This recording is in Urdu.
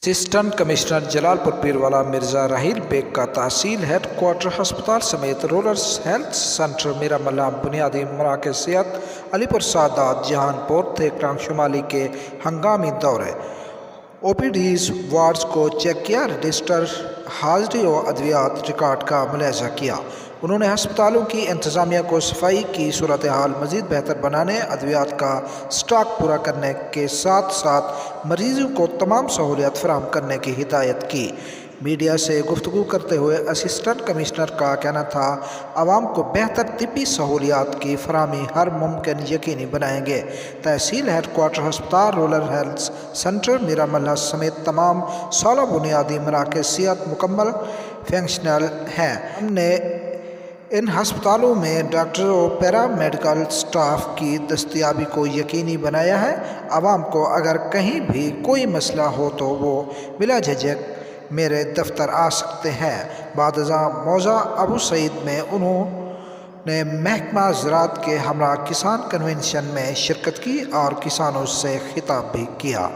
اسسٹنٹ کمشنر جلالپور پیروالا مرزا راحیل بیگ کا تحصیل ہیڈ کوارٹر ہسپتال سمیت رورل ہیلتھ سینٹر میراملا بنیادی مراکز صحت علی پور سعادات جہان پور تھیکران شمالی کے ہنگامی دورے او پی ڈیز وارڈز کو چیک کیا، رجسٹر حاضری و ادویات ریکارڈ کا ملاحظہ کیا۔ انہوں نے ہسپتالوں کی انتظامیہ کو صفائی کی صورتحال مزید بہتر بنانے، ادویات کا اسٹاک پورا کرنے کے ساتھ ساتھ مریضوں کو تمام سہولیات فراہم کرنے کی ہدایت کی۔ میڈیا سے گفتگو کرتے ہوئے اسسٹنٹ کمشنر کا کہنا تھا، عوام کو بہتر طبی سہولیات کی فراہمی ہر ممکن یقینی بنائیں گے۔ تحصیل ہیڈ کوارٹر ہسپتال رورل ہیلتھ سینٹر میراملا سمیت تمام 16 بنیادی مراکز صحت مکمل فنکشنل ہیں۔ ہم نے ان ہسپتالوں میں ڈاکٹروں و پیرا میڈیکل اسٹاف کی دستیابی کو یقینی بنایا ہے۔ عوام کو اگر کہیں بھی کوئی مسئلہ ہو تو وہ بلا جھجک میرے دفتر آ سکتے ہیں۔ بعد ازاں موضع ابو سعید میں انہوں نے محکمہ زراعت کے ہمراہ کسان کنونشن میں شرکت کی اور کسانوں سے خطاب بھی کیا۔